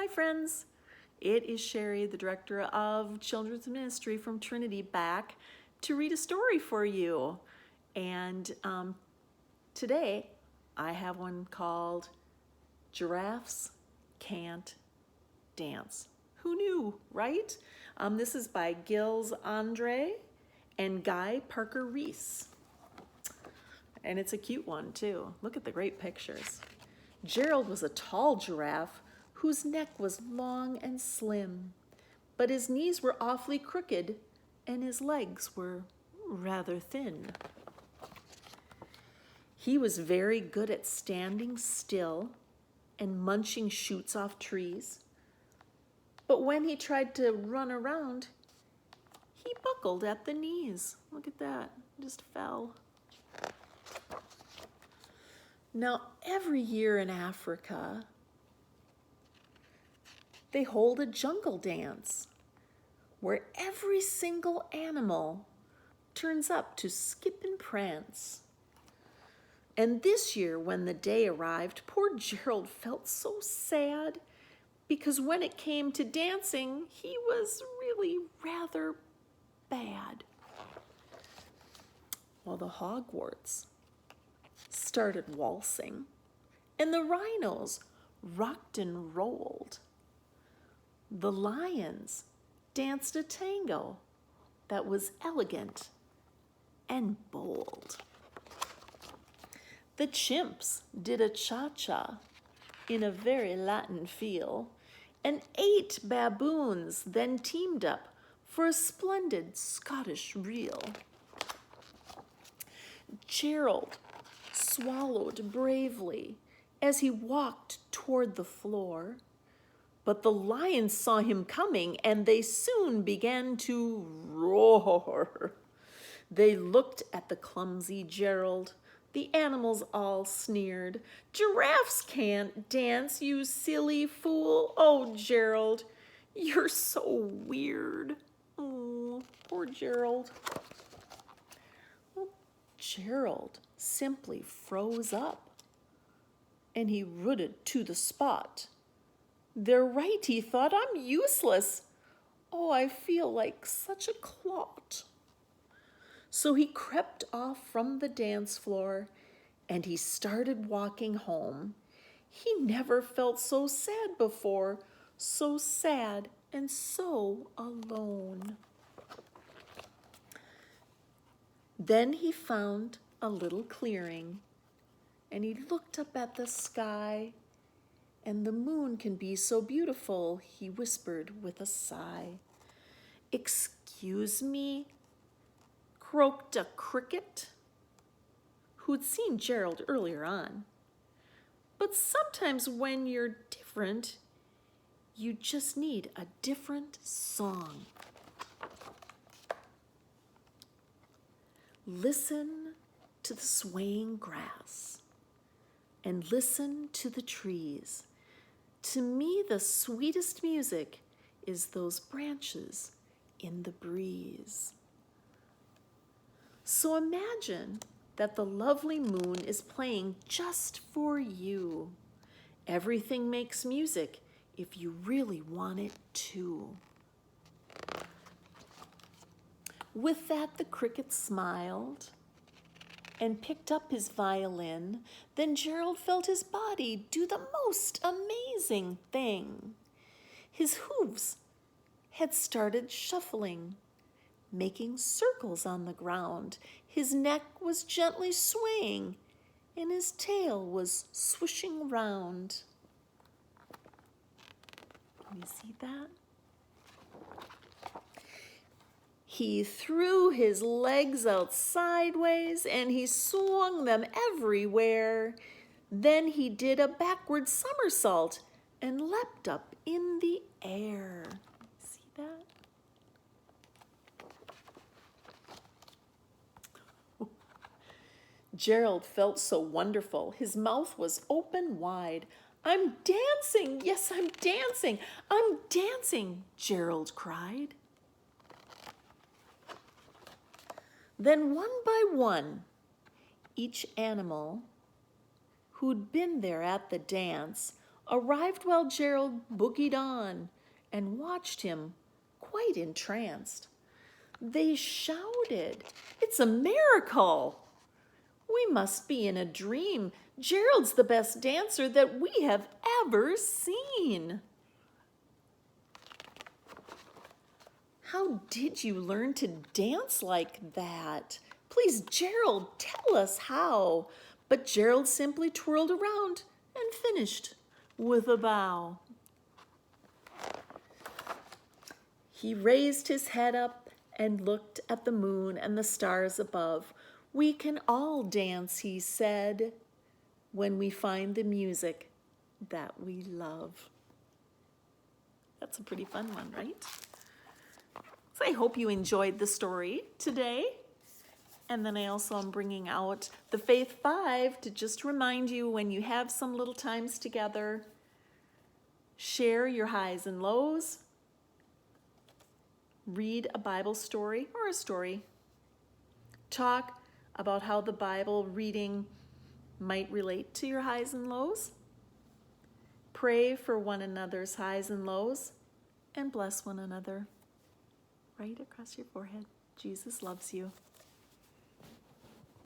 Hi friends, it is Sheri, the Director of Children's Ministry from Trinity, back to read a story for you. And today I have one called Giraffes Can't Dance. Who knew, right? This is by Giles Andreae and Guy Parker Reese. And it's a cute one too. Look at the great pictures. Gerald was a tall giraffe whose neck was long and slim, but his knees were awfully crooked and his legs were rather thin. He was very good at standing still and munching shoots off trees, but when he tried to run around, he buckled at the knees. Look at that, just fell. Now, every year in Africa, they hold a jungle dance where every single animal turns up to skip and prance. And this year, when the day arrived, poor Gerald felt so sad because when it came to dancing, he was really rather bad. Well, the hogwarts started waltzing, and the rhinos rocked and rolled. The lions danced a tango that was elegant and bold. The chimps did a cha-cha in a very Latin feel, and 8 baboons then teamed up for a splendid Scottish reel. Gerald swallowed bravely as he walked toward the floor, but the lions saw him coming and they soon began to roar. They looked at the clumsy Gerald. The animals all sneered. "Giraffes can't dance, you silly fool. Oh, Gerald, you're so weird." Oh, poor Gerald. Well, Gerald simply froze up and he rooted to the spot. They're right, he thought, I'm useless. Oh, I feel like such a clot. So he crept off from the dance floor and he started walking home. He never felt so sad before, so sad and so alone. Then he found a little clearing and he looked up at the sky, and the moon can be so beautiful, he whispered with a sigh. "Excuse me," croaked a cricket who'd seen Gerald earlier on. "But sometimes when you're different, you just need a different song." Listen to the swaying grass and listen to the trees. To me, the sweetest music is those branches in the breeze. So imagine that the lovely moon is playing just for you. Everything makes music if you really want it to. With that, the cricket smiled and picked up his violin. Then Gerald felt his body do the most amazing thing. His hooves had started shuffling, making circles on the ground. His neck was gently swaying, and his tail was swishing round. Can you see that? He threw his legs out sideways and he swung them everywhere. Then he did a backward somersault and leapt up in the air. See that? Gerald felt so wonderful. His mouth was open wide. "I'm dancing! Yes, I'm dancing! I'm dancing!" Gerald cried. Then one by one, each animal who'd been there at the dance arrived while Gerald boogied on and watched him, quite entranced. They shouted, "It's a miracle! We must be in a dream. Gerald's the best dancer that we have ever seen." "How did you learn to dance like that? Please, Gerald, tell us how." But Gerald simply twirled around and finished with a bow. He raised his head up and looked at the moon and the stars above. "We can all dance," he said, "when we find the music that we love." That's a pretty fun one, right? So I hope you enjoyed the story today. And then I also am bringing out the Faith 5 to just remind you, when you have some little times together, share your highs and lows, read a Bible story or a story, talk about how the Bible reading might relate to your highs and lows, pray for one another's highs and lows, and bless one another. Right across your forehead. Jesus loves you.